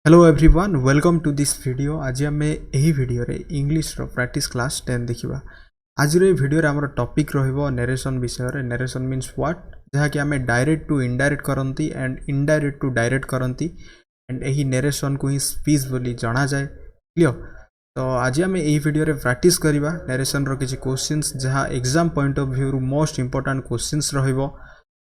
Hello everyone welcome to this video. आज आम यही वीडियो रे इंग्लिश रो प्रैक्टिस क्लास 10 देखिबा। आज रे वीडियो रे हमर टॉपिक रहइबो नरेशन विषय रे। नरेशन मीन्स व्हाट, जहा कि हमें डायरेक्ट टू इनडायरेक्ट करंती एंड इनडायरेक्ट टू डायरेक्ट करंती एंड यही नरेशन को ही स्पीच बोली जाना जाए। क्लियर? तो आज आम यही वीडियो रे प्रैक्टिस करबा नरेशन रो किछि क्वेश्चंस जहा एग्जाम पॉइंट ऑफ व्यू रो मोस्ट इंपोर्टेंट क्वेश्चंस रहइबो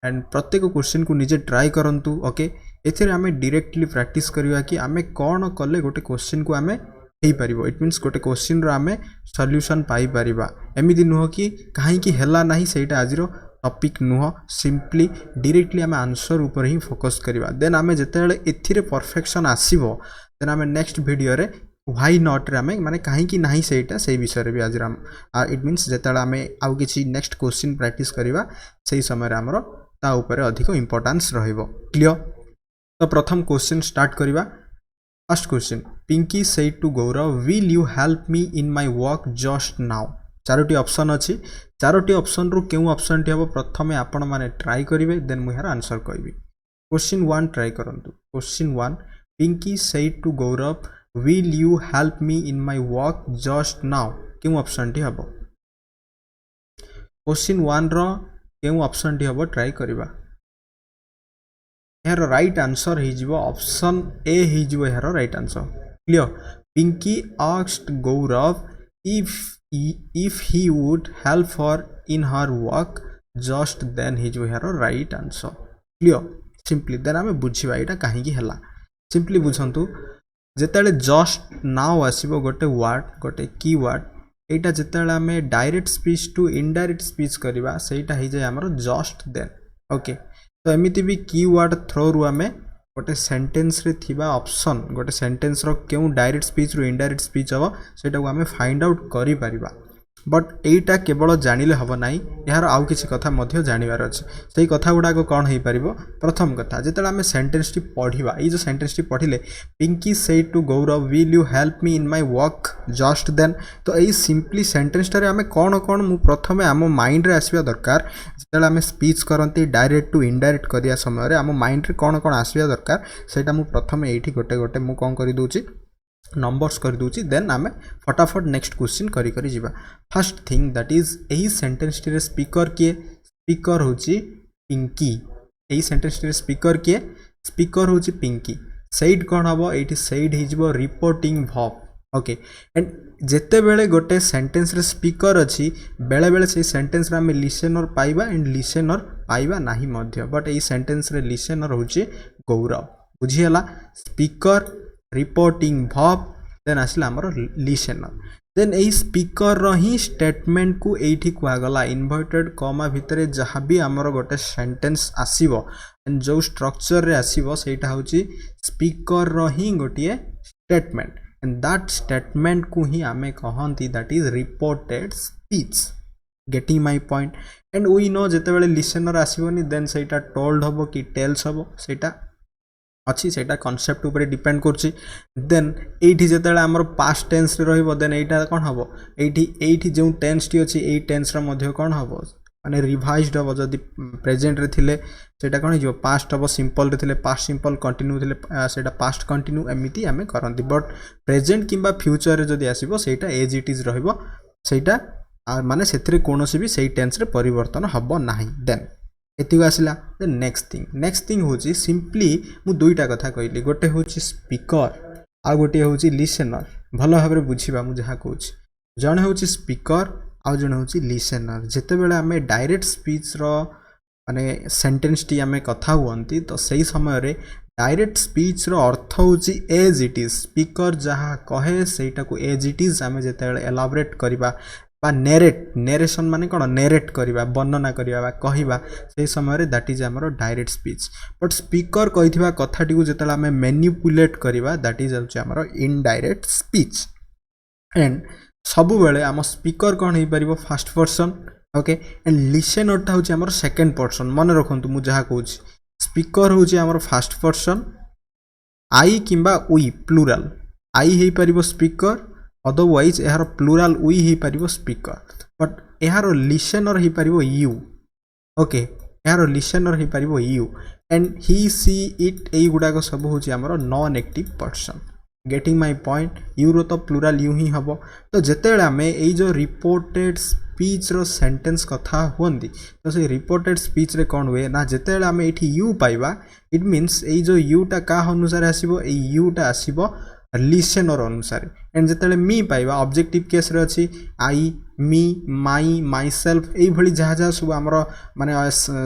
एंड प्रत्येक क्वेश्चन को निजे ट्राई करंतु। ओके, एथिरे आमे डायरेक्टली प्रैक्टिस करिवा कि आमे कोन कले गोटे क्वेश्चन को आमे हेई परिबो। इट मीन्स गोटे क्वेश्चन रो आमे सॉल्यूशन पाई परिबा। एमिति नुह कि काहे कि हेला नाही सेटा आज रो टॉपिक नुह, सिंपली डायरेक्टली आमे आंसर ऊपर ही फोकस करिवा। देन आमे जेतेले एथिरे परफेक्शन आसीबो देन आमे नेक्स्ट वीडियो रे व्हाई नॉट रे आमे माने काहे कि नाही सेटा सेही विषय रे भी आज राम इट मीन्स जेतेले आमे आउ किछि नेक्स्ट क्वेश्चन प्रैक्टिस करिवा सेही समय रे हमरो ता ऊपर अधिक इंपोर्टेंस रहइबो। क्लियर? तो प्रथम क्वेश्चन स्टार्ट करिबा। First question, Pinky said to Gaurav will you help me in my work just now. चारोटी ऑप्शन अछि, चारोटी ऑप्शन रु केउ ऑप्शन टी हबो प्रथमे आपण माने ट्राई करिवे देन मु यार आंसर कहबी। क्वेश्चन 1 ट्राई करंतु। Question 1, Pinky said to Gaurav will you help me in my work just now, केउ ऑप्शन टी हबो। क्वेश्चन 1 रो केउ ऑप्शन टी हबो ट्राई करिबा। यार राइट आंसर ही जीवो ऑप्शन ए ही जीवो यार right answer. Clear? Pinky asked Gaurav if he would help her in her work just then ही जीवो यार right answer. Clear? Simply then आमे बुझिबा एटा काहे कि हला। सिंपली बुझंतु जेतेले जस्ट नाउ आसीबो गोटे वर्ड गोटे की वर्ड, एटा जेतेले आमे direct speech to indirect speech करिबा सेटा ही जाय हमरो जस्ट देन। ओके, तो एमिति भी कीवर्ड थ्रो रु आमे गोटे सेंटेंस रे थिबा ऑप्शन गोटे सेंटेंस रो केउ डायरेक्ट स्पीच रु इनडायरेक्ट स्पीच हबो सेटा को आमे फाइंड आउट करि परिबा। बट एटा केवल जानिले हबो नाही, यार आउ किछि कथा मध्य जानिबार अछि। सेही कथा गुडा को कोन हेई परिबो। प्रथम कथा जेतेला आमे सेंटेंस टी पढिबा, ई जो सेंटेंस टी पढिले Pinki said to Gaurav will you help me in my work just then, तो एई सिंपली सेंटेंस टारे आमे कोन कोन मु प्रथमे आम माइंड रे आसीबा दरकार। जेतेला आमे स्पीच करंती डायरेक्ट टू इनडायरेक्ट करिया समय रे आम माइंड रे कोन कोन आसीबा दरकार सेटा मु प्रथमे एठी गोटे गोटे मु कोन करि दोची नंबर्स कर दूची। देन आमे फटाफट नेक्स्ट क्वेश्चन करी करी जीवा। फर्स्ट थिंग दैट इज एही सेंटेंस टी रे स्पीकर के, स्पीकर होची पिंकी। एही सेंटेंस टी रे स्पीकर के, स्पीकर होची पिंकी। सेड कोन हबो एठी सेड ही जीवो रिपोर्टिंग वर्ब। ओके, एंड जेते बेले गोटे सेंटेंस रे स्पीकर अछि बेले बेले से सेंटेंस रे आमे लिसनर पाइबा एंड लिसनर पाइबा नाही मध्य, बट एही सेंटेंस रे लिसनर होची गौरव। बुझियला? स्पीकर रिपोर्टिंग वर्ब देन आसिला हमर लिसनर। देन एही स्पीकर रो ही स्टेटमेंट को एठी कुआ गला इन्वर्टेड कॉमा भितरे जहां भी हमर गोटे सेंटेंस आसीबो एंड जो स्ट्रक्चर रे आसीबो सेटा होची स्पीकर रो ही गोटिए स्टेटमेंट एंड दैट स्टेटमेंट को ही आमे कहंती that is reported speech. Getting my point? And we know जेते बेले लिसनर आसीबोनी देन सेटा टोल्ड हबो कि टेल्स हबो सेटा अच्छी सेटा कॉन्सेप्ट ऊपर डिपेंड करछि। देन एठी जेतेले हमर पास्ट टेंस रे रहइबो देन एटा कोन हबो एठी जो टेंस टी अछि एई टेंस रे मध्य कोन हबो माने रिवाइज्ड हबो। जदि प्रेजेंट रे थिले सेटा कोन हिजो पास्ट हबो, सिंपल रे थिले पास्ट सिंपल, कंटिन्यू थिले सेटा पास्ट कंटिन्यू, एमिति आमे करंती। बट प्रेजेंट किंबा फ्यूचर रे जदि आसीबो सेटा एज इट इज रहइबो, सेटा माने सेथरे कोनोसी भी सेई टेंस रे परिवर्तन हबो नाही। देन एति आसिला। देन नेक्स्ट थिंग होची सिंपली मु दुईटा कथा कहली, गोटे होची स्पीकर आ गोटे होची लिसनर। भलो भाबरे बुझिबा मु जहा कहूची, जणे होची स्पीकर आ जणे होची लिसनर। जेते बेले आमे डायरेक्ट स्पीच रो माने सेंटेंस टी आमे कथा हुअंती तो सही समय रे डायरेक्ट स्पीच रो अर्थ होची एज इट इज। स्पीकर जहा कहे सेटा को एज इट इज आमे जेते बेले एलाबोरेट करबा बा नेरेशन माने कोन नेरेट करिबा, वर्णना करिबा बा कहिबा से समय रे दैट इज हमरो डायरेक्ट स्पीच। बट स्पीकर कहिथिबा कथाटी को जेतला हमें मैनिपुलेट करिबा दैट इज आल्सो हमरो इनडायरेक्ट स्पीच। एंड सबु बेले हम स्पीकर कोन हे परिबो first person. Okay, and listener ता होची हमरो सेकंड पर्सन। मन रखंतु मु जहा कहूची स्पीकर होची हमरो फर्स्ट पर्सन, आई किंबा वी प्लूरल, आई हे परिबो स्पीकर, अदरवाइज यार प्लूरल वी ही परिबो स्पीकर, बट यार लिसनर ही परिबो यू। ओके, यार लिसनर हो पारिबो you and he she it एई गुडा को सब होची हमरो non active person getting my point you रो तो प्लूराल यू ही हबो तो जेतेबेले आमे एई जो रिपोर्टेड स्पीच रो सेंटेंस कथा होंदी तो से रिपोर्टेड स्पीच रे कोन हुए ना जेतेबेले आमे एठी यू पाइबा इट मीन्स एई जो यू टा का अनुसार आसीबो एई यू टा आसीबो लिसनर अनुसार एंड जेतेबेले मी पाइबा ऑब्जेक्टिव केस रे अछि आई मी माई माई सेल्फ एई भली जहा जहा सब हमरो माने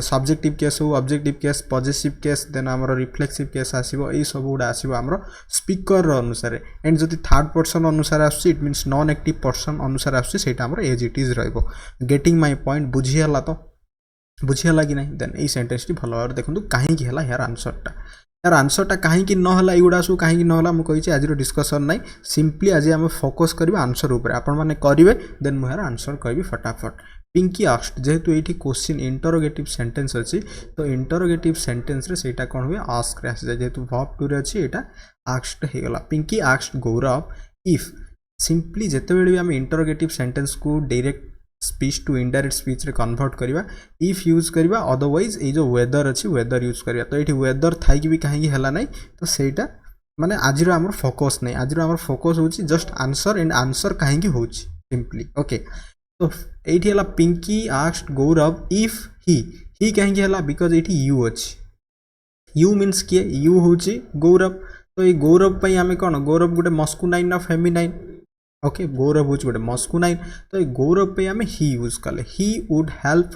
सब्जेक्टिव केस हो objective case positive case then हमरो रिफ्लेक्सिव केस आसीबो एई सब गुडा आसीबो हमरो स्पीकर रो अनुसार एंड जति थर्ड पर्सन अनुसार आसी it means non active person अनुसार आसी सेटा हमरो एज इट इज रहइबो गेटिंग माय पॉइंट बुझी हला तो बुझी हला कि नहीं देन एई सेंटेंस टी भलो भाबरे देखंतु काहे कि हला यार आंसर टा कहीं न हला एगुड़ा सब कहीं न हला मुझे आज डिस्कसन ना सिंपली आज आम फोकस करवा आंसर उपर आपण मैंने करेंगे देन मुझे आंसर कहबी फटाफट पिंकी आस्क्ड जेहेतु ये क्वेश्चन इंटरोगेटिव सेंटेंस अच्छी तो इंटरोगेटिव सेंटेंस रे सेटा कौन हुए आस्क रे आसी जाए जेहेतु वर्ब टू रे अच्छी एटा आस्क्ड हो गला Pinki asked Gaurav if simply जितेबाला भी आम इंटरोगेटिव सेंटेंस को direct speech to indirect speech रे कन्वर्ट करवा इफ यूज करवा अदरवाइज ये जो वेदर अच्छी वेदर यूज करवा तो ये वेदर थी भी कहीं है ना तो सहीटा माने आज आम फोकस नहीं आज आम फोकस हो जस्ट आंसर एंड आंसर कहीं हो सिंपली ओके तो ये है Pinki asked Gaurav if he कहीं है बिकज ये यू अच्छी यू मीन्स किए यू हूँ गौरव तो ये गौरव आम कौन गौरव गोटे मस्कुनाइन ना फेमिनाइन ओके गौरव हूँ गोटे मस्कुनाइन तो ये गौरव पे आम ही यूज कले ही वुड हेल्प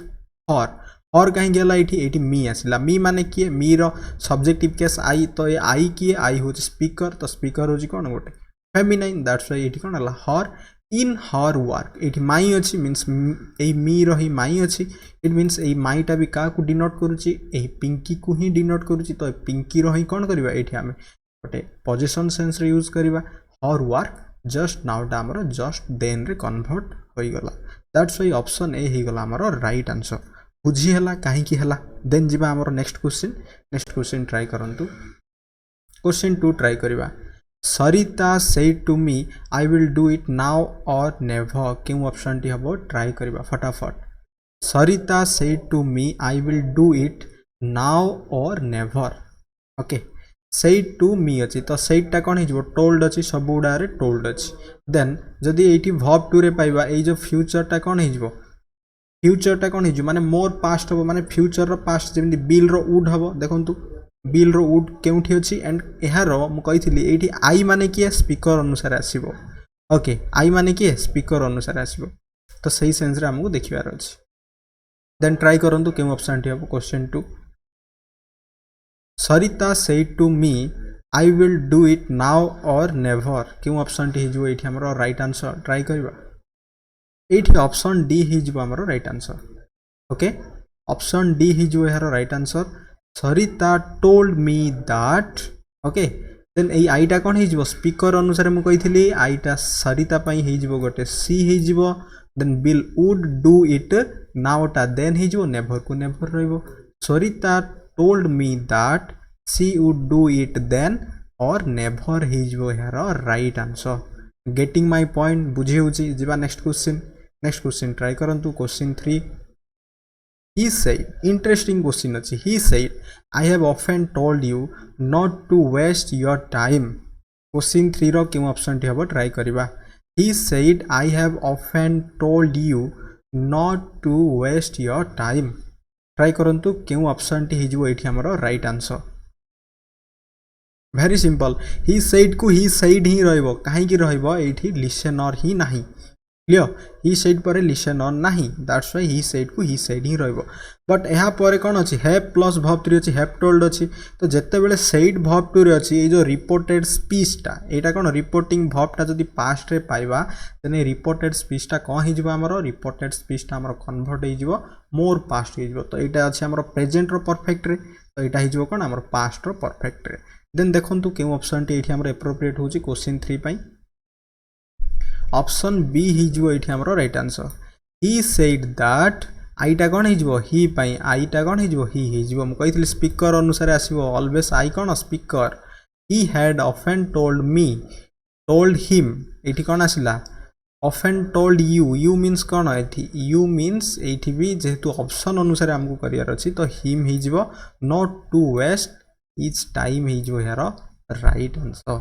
हर कहीं ये मी आसला मी माने किए मी रो सब्जेक्टिव केस आई तो ये आई किए आई हूँ स्पीकर तो स्पीकर हूँ कौन गोटे फेमिनाइन दैट्स व्हाई ये कौन है हर इन हर वर्क ये माई अच्छी मीन्स यही मी रही माई अच्छी इट मीन्स यही माईटा भी क्या डिनोट करुच्ची पिंकी को ही डिनोट करुच्ची तो पिंकी रही कौन करवा ये आम गोटे पोजिशन सेन्स रे यूज करवा हर वर्क जस्ट नाउटा आमर जस्ट देन रे कन्वर्ट हो गला दैट्स व्हाई ऑप्शन ए हो गला आमर राइट आंसर बुझी हला काहे की हला देन जिबा आमर नेक्स्ट क्वेश्चन ट्राई करंतु क्वेश्चन 2 ट्राई करबा Sarita said to me I will do it now or never क्यों ऑप्शन टी हबो ट्राई करबा फटाफट Sarita said to me I will do it now or never okay said to me अच्छी तो सेटा कौन हो टोल्ड अच्छी सब गुड़ा टोल्ड अच्छी देन जदि ये वर्ब टू रे पाइबा ये जो फ्यूचरटा कौन हो फ्यूचरटा कौन हो माने मोर पास्ट हम माने फ्यूचर रो पास्ट जमी बिल रो वुड हम देखु बिल रो वुड केउठी अच्छी एंड यार मुझे ये आई माने किए स्पीकर अनुसार आसो ओके आई माने किए स्पीकर अनुसार आसो तो सही सेन्स रे हमको देखिबार अच्छी देन ट्राई करंतु क्यों ऑप्शन टी हम question 2 Sarita said to me I will do it now or never क्यों ऑप्शन टी हो ये हमरो राइट आंसर ट्राई करवा ये ऑप्शन डी हो हमरो right answer okay option D हो यार right answer Sarita told me that okay then ये आईटा कौन हो स्पीकर अनुसार मुझे आईटा सरिता हो गोटे सी हो then will would do it नाउटा देन हो नेवर को नेवर रहिबो Sarita told me that she would do it then or never हो यार right answer getting my point बुझे होची जिबा नेक्स्ट क्वेश्चन ट्राई करंतु question 3 he said interesting question अछि he said I have often told you not to waste your time question 3 रो क्यों option टी हबो ट्राई करबा he said I have often told you not to waste your time try करंतु क्यों option टी हो ये हमरो right answer very simple he said को ही सेड ही रहइबो काहे की रहइबो एठी लिसनर ही नाही क्लियर ही सेड पर लिसनर नाही दैट्स व्हाई ही सेड को ही सेड ही रहइबो बट यहाँ पर कौन अच्छी हैव प्लस वर्ब 3 अच्छी हैव टोल्ड अच्छी तो जिते बेले सेड वर्ब 2 रे अच्छी ये जो रिपोर्टेड स्पीचटा यहाँ कौन रिपोर्टिंग वर्बटा जदि पास्ट रे पाइबा तेने रिपोर्टेड स्पीचटा कौन हो हमरो रिपोर्टेड स्पीचटा हमरो कन्वर्ट हो मोर पास्ट हो तो यहाँ अच्छे हमरो प्रेजेंट रो परफेक्ट रे तो यहाँ हो कौन हमरो पास्ट रो परफेक्ट रे देन देखंतु क्यों ऑप्शन टी हमरो एप्रोप्रिएट होची क्वेश्चन 3 पई ऑप्शन बी हो ये हमरो right answer he said that आईटा कौन हो ही पाई आईटा कौन हो ही हो मुझे स्पीकर अनुसार आसो ऑलवेज आई कौन speaker he had often told me told him ये कौन आसला often told you means कौन एठी you means एठी भी जेहेतु ऑप्शन अनुसार हमको करियर अछि तो him ही जीवो not to waste his time ही जो यार राइट आंसर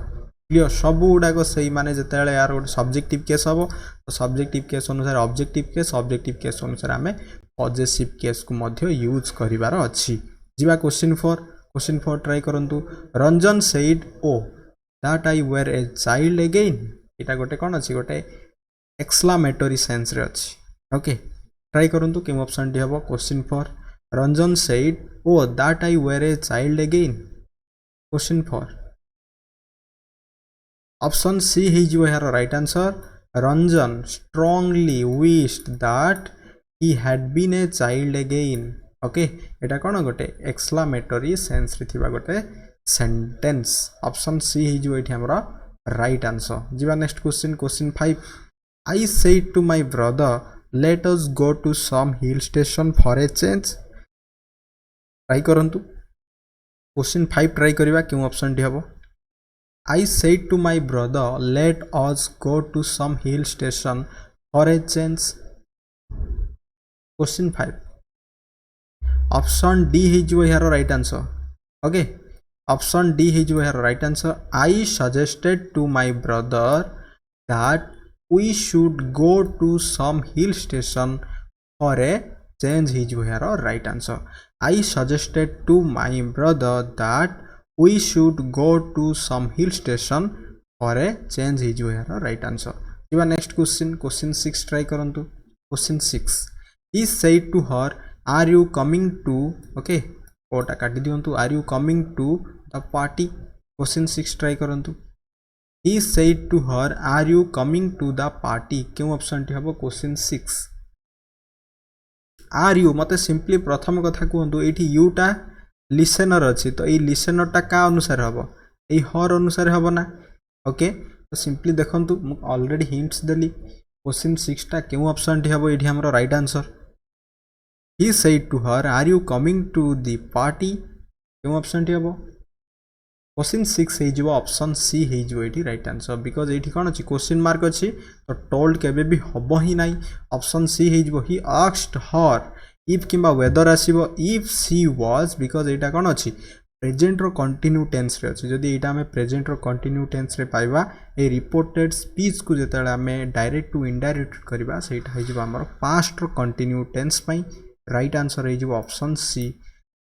क्लियर सब गुडा को सही माने जतेले यार गोटे सब्जेक्टिव केस हबो तो सब्जेक्टिव केस अनुसार ऑब्जेक्टिव केस अनुसार हमें पॉजिटिव केस को मध्य यूज करिवार अछि जीवा क्वेश्चन 4 ट्राई करंतु Ranjan said oh that I were a child again एटा गोटे कोन अछि गोटे एक्सक्लेमेटरी सेंस रे अछि ओके ट्राई करंतु के ऑप्शन डी हबो question 4 Ranjan said oh that I were a child again question 4 option C ही जो है right answer Ranjan strongly wished that he had been a child again okay एटा कोन गोटे एक्सक्लेमेटरी सेंस रे थिबा गोटे सेंटेंस ऑप्शन सी ही जो एठी हमरा राइट आंसर जीवा next question 5 I said to my brother let us go to some hill station for a change try करंतु क्वेश्चन 5 ट्राई करिवा क्यों ऑप्शन डी हबो I said to my brother let us go to some hill station for a change question 5 option D ही जो यार right answer okay option D ही जो यार right answer I suggested to my brother that we should go to some hill station for a change ही जो यार right answer I suggested to my brother that we should go to some hill station for a change ही जो यार right answer जीवा next question 6 try करंतु question 6 he said to her are you coming to okay ओटा काटी दियंतु are you coming to the party question 6 try करंतु he said to her are you coming to the party क्यों option टी हबो question 6 are you मते simply प्रथम कथा कहंतु एठी you टा लिसनर अछि तो ए लिसनर टा का अनुसार हबो ए हर अनुसार हबो ना ओके तो सिंपली देखंतु मु ऑलरेडी हिंट्स देली क्वेश्चन 6 टा क्यों ऑप्शन टी हबो एठी हमरो right answer he said to her are you coming to the party क्यों ऑप्शन टी हबो क्वेश्चन 6 हे जिवो ऑप्शन सी हे जिवो एठी राइट आंसर बिकॉज़ एठी कोन अछि क्वेश्चन मार्क अछि तो टोल्ड केबे भी हबो ही नाही ऑप्शन सी हे जिवो ही आस्क्ड हर इफ किबा वेदर आसीबो इफ शी वाज बिकॉज़ एटा कोन अछि प्रेजेंट रो कंटिन्यू टेंस रे अछि जदी एटा हमें प्रेजेंट रो कंटिन्यू टेंस रे पाइबा ए रिपोर्टेड स्पीच को जेतेले हमें डायरेक्ट टू इनडायरेक्ट करबा सेटा हे जिवो हमर पास्ट रो कंटिन्यू टेंस पई राइट आंसर है जो option C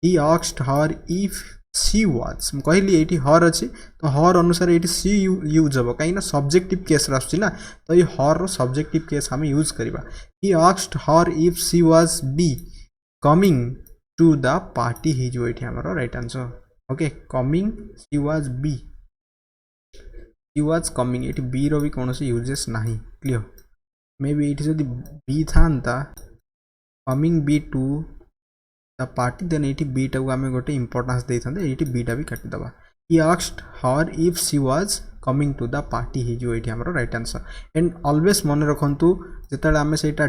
he asked her if she was कहली एठी हर अछि तो हर अनुसार एठी सी यूज हो काई ना सब्जेक्टिव केस रासछि ना तो ये हर रो सब्जेक्टिव केस हम यूज करबा he asked her if she was be coming to the party ही जो एठी हमरो right answer okay coming she was be she was coming एठी बी रो भी कोनोसी यूजेस नाही क्लियर मे बी एठी जदी बी थांता coming be to the party then एटी बी टाକୁ ଆମେ ଗୋଟେ इंपोर्टेंस ଦେଇଥାନ୍ତେ एटी बी टा भी काटि दबा he asked her if she was coming to the party ही जो एटी हमरो राइट आंसर एंड ऑलवेज मन रखंतु जेतले हमें सेटा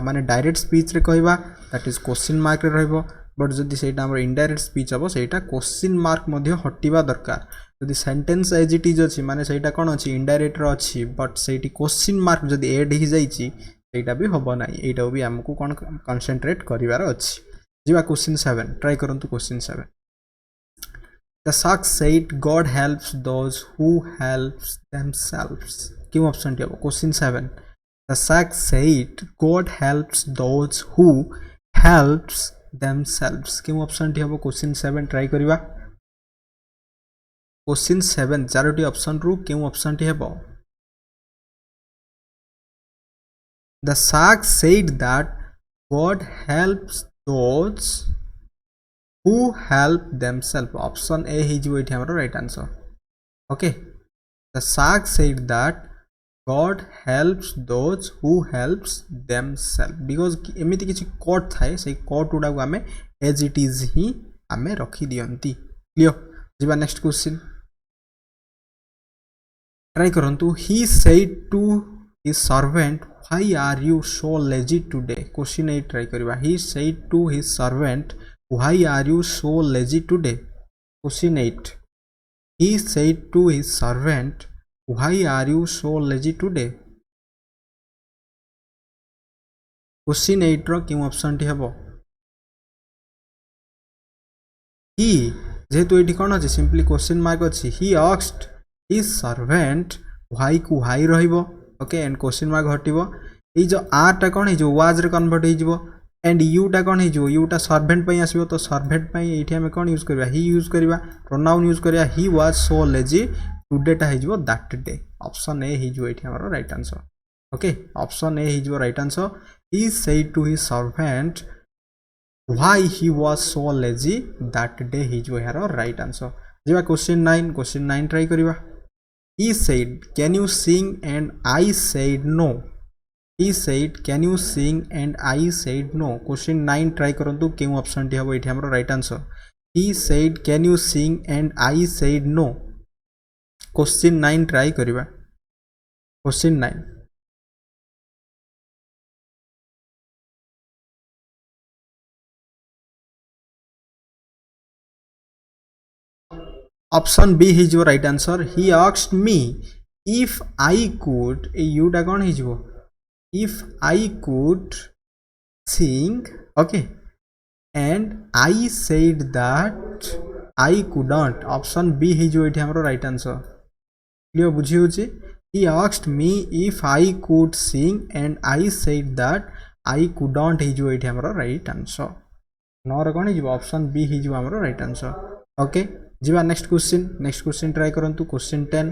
माने डायरेक्ट स्पीच रे कहबा दैट इज क्वेश्चन मार्क रे रहबो बट जदी सेटा हमरो इनडायरेक्ट स्पीच हबो सेटा क्वेश्चन मार्क मध्ये हटिबा दरकार जदी सेंटेंस एज इट इज अछि माने सेटा कोन अछि इनडायरेक्ट रो अछि बट सेटी क्वेश्चन मार्क जदी ऐड ही जाईची सेटा भी हबो नाही एटा भी हमकु कोन कंसंट्रेट करिवार अछि जीवा क्वेश्चन 7 ट्राई करंतु question 7 the shark said God helps those who helps themselves क्यों ऑप्शन टी question 7 the shark said God helps those who helps themselves क्यों ऑप्शन टी क्वेश्चन 7 ट्राई करिवा क्वेश्चन 7 चारोटी ऑप्शन रु क्यों ऑप्शन टी The shark said that God helps those who help themselves. Option A is the right answer. Okay. The shark said that God helps those who helps themselves. Because एमिति किछि coat थाए से coat उडा को हमें as it is ही हमें रखी दियंती. Clear? जिबा next question. Try करंतु. He said to his servant, why are you so lazy today? Question 8 try kariba. He said to his servant, why are you so lazy today? Question 8. He said to his servant, why are you so lazy today? Question 8 रो क्यों option T हेबो ही जेहेतु ये कौन अच्छे simply question mark अच्छी he asked his servant why को why रहिबो okay and question mark हटिबो ये जो आर टा कौन हो वाज रे कन्वर्ट हो एंड यू टा कौन हो यू टा सर्वेंट पे आसो तो सर्वेंट पे ये आम कौन यूज करवा ही यूज करवा प्रोनाउन यूज करवा he was so lazy today टा हो दैट डे ऑप्शन ए हो ये आमर right answer okay option A हो right answer he said to his servant why he was so lazy that day he जो यार right answer जीवा question 9 try करिवा he said can you sing and I said no he said can you sing and I said no question 9 try करंतु केउ option टी हबो एठी हमरो right answer he said can you sing and I said no question 9 try करिवा question 9 Option B is your right answer. He asked me if I could you टा कौन हो if I could sing okay and I said that I couldn't option B is your right answer. Clear बुझी होची he asked me if I could sing and I said that I couldn't is your right answer. नौ रे कौन हो option B is your right answer. Okay जीवा next question try करंतु question 10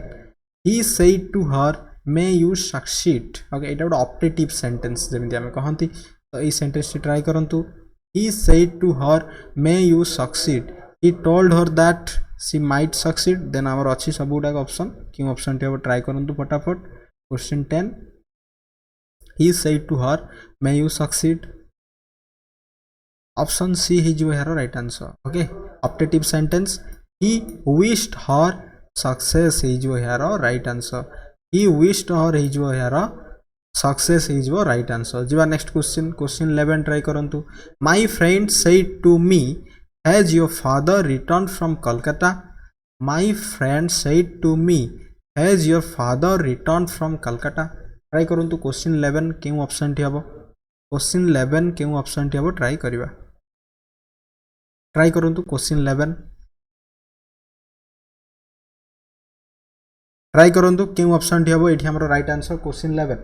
he said to her may you succeed okay एटा गोटे optative sentence जेमिति हम कहंती तो a sentence try करंतु he said to her may you succeed he told her that she might succeed then हमर अछि सब गुडा option कि ऑप्शन टे ट्राई करंतु फटाफट question 10 he said to her may you succeed option C ही जो है right answer okay optative sentence he wished her success is here right answer he wished her is here success is right answer जीवा next question 11 try करंतु my friend said to me has your father returned from Kolkata my friend said to me has your father returned from Kolkata try करंतु question 11 केउ option टी हबो question 11 केउ option टी हबो try करिवा try करंतु क्वेश्चन 11 ट्राई करंतु केउ ऑप्शन टी हबो एठी हमरो right answer question 11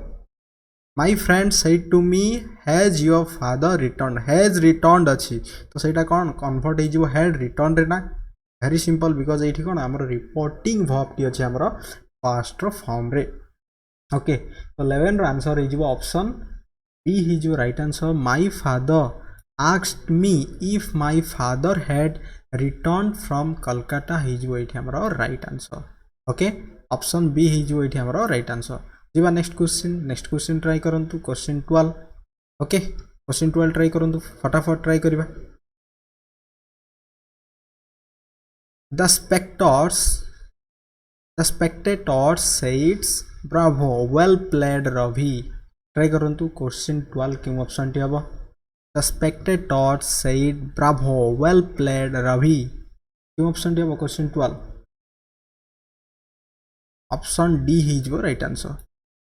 my friend said to me has your father return has returned अछि तो सेटा कोन कन्वर्ट हे जिवो हैड रिटर्न रे ना वेरी सिंपल बिकॉज एठी कोन हमरो रिपोर्टिंग वर्ब टी अछि हमरो पास्ट रो फॉर्म रे ओके तो 11 रो आंसर हे जिवो ऑप्शन बी हे जिवो right answer my father asked me if my father had returned from Kolkata हे जिवो एठी हमरो right answer okay option B ही जो ये हमारा राइट आंसर जीवा नेक्स्ट क्वेश्चन ट्राई करंतु क्वेश्चन 12 ओके क्वेश्चन 12 ट्राई करंतु फटाफट ट्राई करिबा the spectators says bravo well played Ravi try करंतु क्वेश्चन 12 के ऑप्शन टी हबो the spectators said bravo well played Ravi के ऑप्शन टी हबो question 12 option D is your right answer.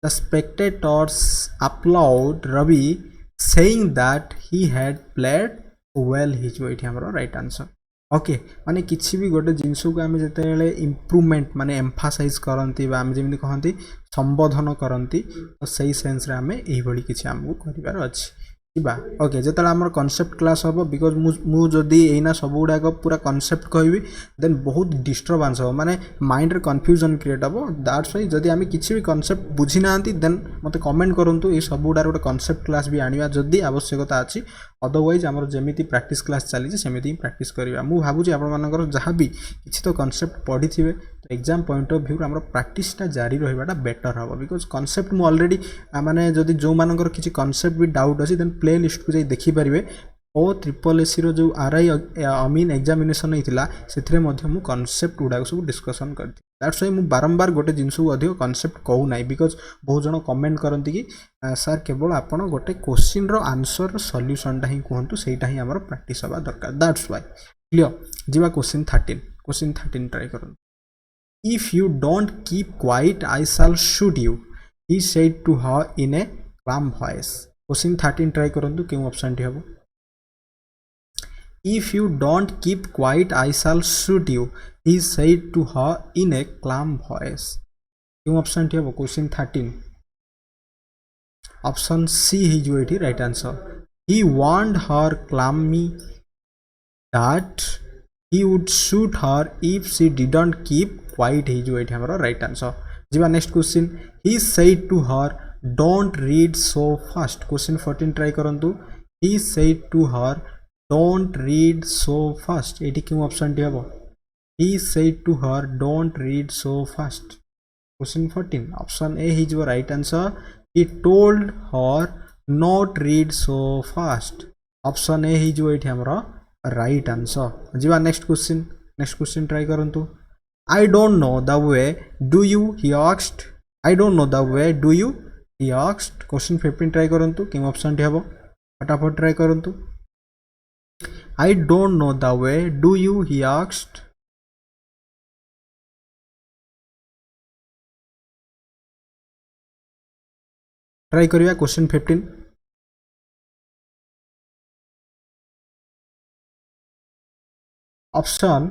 The spectators applaud Ravi saying that he had played well is your right answer. Okay माने किसी भी गोटे जिनस को आम जिते इम्प्रूवमेंट माने एम्फासाइज करती आम जमी कहती संबोधन करती तो सही सेन्स आम यही किसी आमको करार अच्छी ओके जो आम कनसेप्ट क्लास हम बिकज मुझे एना सब गुड़ाक पूरा कनसेप्ट कहि देन बहुत डिस्टर्बांस हम माने माइंड रे कन्फ्यूजन क्रिएट हम दैट्स व्हाई जदि आम किसी भी कनसेप्ट बुझी ना देन मत कमेंट करूँ ये सब गुड़ार गोटे कनसेप्ट क्लास भी आनिबा जदि आवश्यकता अच्छी अदरवाइज आमर जमी प्रैक्टिस क्लास चली सेमती प्रैक्टिस करवा मुझे भावुँ आपर जहाँ भी किसी तो कनसेप्ट पढ़ी थे तो एग्जाम पॉइंट ऑफ व्यू आम प्रैक्टिसटा जारी रहा बेटर हम बिकज कनसेप्ट मुझे अलरेडी माने जदि जो मानकर किसी कनसेप्ट भी डाउट अच्छी देन प्ले लिस्ट को जाई देखि पारिबे ओ ट्रिपल एससी रो जो आरआई अमीन एग्जामिनेशन होइतिला सेथरे मध्ये मु कनसेप्ट गुडा सब डिस्कशन करथि दैट्स व्हाई मु बारंबार गोटे जिंस को अधिक कनसेप्ट कहू नाही बिकज बहुत जन कमेंट करंती कि सर केवल आपण गोटे क्वेश्चन रो आंसर रो सॉल्यूशन टा ही कहंतु सेटा ही हमर प्रैक्टिस हबा दरकार दैट्स व्हाई क्लियर जीवा क्वेश्चन 13 ट्राई करन if you don't keep quiet I shall shoot you he said to her in a calm voice question 13 try करंतु केउ ऑप्शन टी हबो If you don't keep quiet, I shall shoot you, he said to her in a calm voice. क्यों option टी हबो question 13 option C ही जो एठी right answer he warned her calmly that he would shoot her if she didn't keep quiet ही जो एठी हमरो right answer जीवा next question he said to her don't read so fast question 14 try करंतु he said to her don't read so fast एठी क्यों option टी हबो he said to her don't read so fast question 14 option A ही जो right answer he told her not read so fast option A ही जो एठी हमरा राइट आंसर जीवा नेक्स्ट क्वेश्चन ट्राई करंतु I don't know the way do you he asked I don't know the way do you he asked question 15 try करंतु क्यों option टी हबो फटाफट ट्राई करंतु I don't know the way do you he asked try करिया question 15 option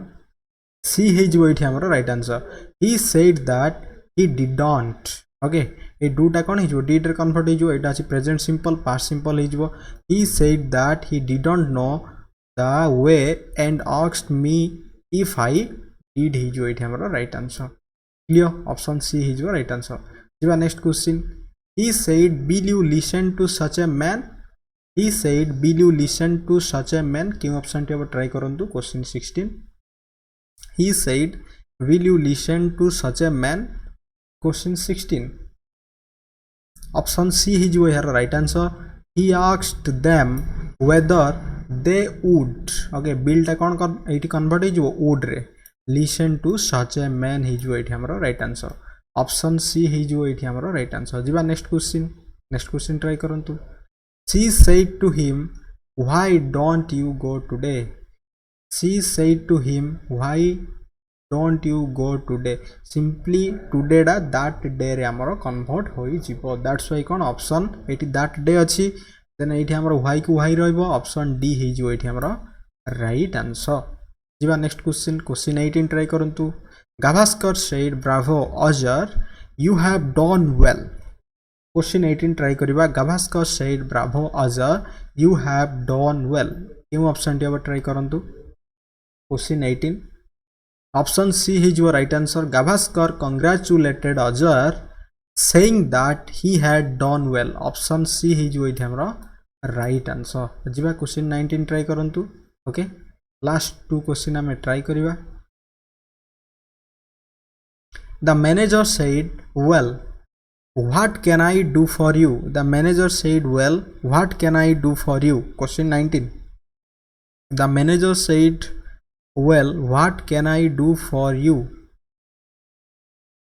C हे जो एठी हमरो right answer he said that he didn't okay ए दुटा कोन हे जो डिड रे कन्वर्ट हे जो एटा अछि प्रेजेंट सिंपल पास्ट सिंपल हे जो he said that he didn't know the way and asked me if I did he जो एठी हमरो right answer clear option C हे जो राइट आंसर जीवा next question he said will you listen to such a man he said will you listen to such a man क्यों option टी अब try करंतु question 16 he said will you listen to such a man question 16 option C ही जो यार right answer he asked them whether they would okay बिल टा कोन एठी कन्वर्ट हे जो would रे listen to such a man ही जो एठी हमरो राइट आंसर ऑप्शन सी ही जो एठी हमरो राइट आंसर जीवा नेक्स्ट क्वेश्चन ट्राई करंतु she said to him why don't you go today she said to him why don't you go today simply today da that day रे हमरो convert होई जिवो दैट्स व्हाई कोन ऑप्शन एठी that day अछि then एठी हमरो why को why रहइबो option D ही जो एठी हमरो राइट आंसर जीवा नेक्स्ट क्वेश्चन 18 ट्राई करंतु Gavaskar said bravo Ajay you have done well question 18 try करिबा Gavaskar said bravo Ajay you have done well क्यों ऑप्शन टी अब ट्राई करंतु क्वेश्चन 18 ऑप्शन सी ही जो right answer Gavaskar congratulated Ajay saying that he had done well option C ही जो इथे हमरा राइट आंसर जीवा क्वेश्चन 19 ट्राई करंतु ओके लास्ट टू क्वेश्चन हमें ट्राई करिबा The manager said, well, what can I do for you? The manager said, well, what can I do for you? Question 19. The manager said, well, what can I do for you?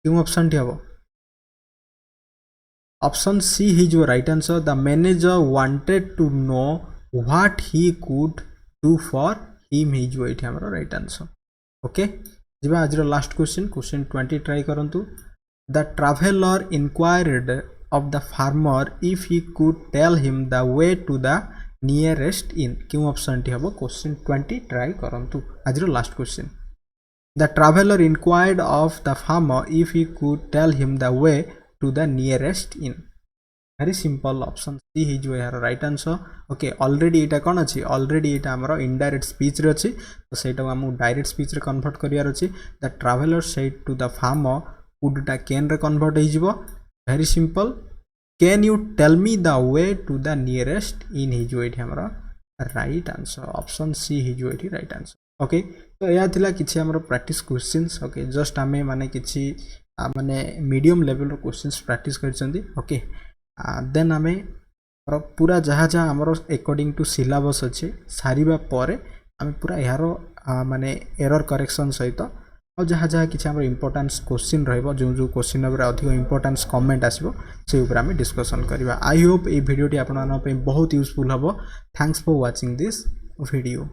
क्यों option टी हबो option C ही जो right answer the manager wanted to know what he could do for him ही जो एठी हमरो right answer okay जीवा आज लास्ट क्वेश्चन 20 ट्राई करंतु the traveller inquired of the farmer if he could tell him the way to the nearest inn क्यों option टी हबो क्वेश्चन 20 ट्राई करंतु आज last question the traveller inquired of the farmer if he could tell him the way to the nearest inn very simple option C ही जो यार right answer okay already एटा कोन अछि ऑलरेडी एटा हमरो इनडायरेक्ट स्पीच रे अछि तो सेटा हम डायरेक्ट स्पीच रे कन्वर्ट करियार अछि the traveller said to the farmer could टा कैन रे कन्वर्ट हो जिवो very simple can you tell me the way to the nearest inn ही जो एठी हमरो राइट आंसर ऑप्शन सी ही जो एठी राइट आंसर ओके तो या थिला किछि हमरो प्रैक्टिस क्वेश्चंस ओके जस्ट हमें माने किछि माने मीडियम लेवल रो क्वेश्चंस प्रैक्टिस करछंदी ओके देन आमे पूरा जहाँ जहाँ आमर अकॉर्डिंग टू सिलेबस अच्छे सारिबा परे आमे पूरा यारो माने एरर करेक्शन सहित और जहाँ जहाँ किछि आमर इंपोर्टेंस क्वेश्चन रहइबो जो जो क्वेश्चन ऊपर अधिक इंपोर्टेंस कमेंट आसीबो से ऊपर आमे डिस्कशन करबा I hope A video T आपन पे बहुत यूजफुल हबो thanks for watching this video.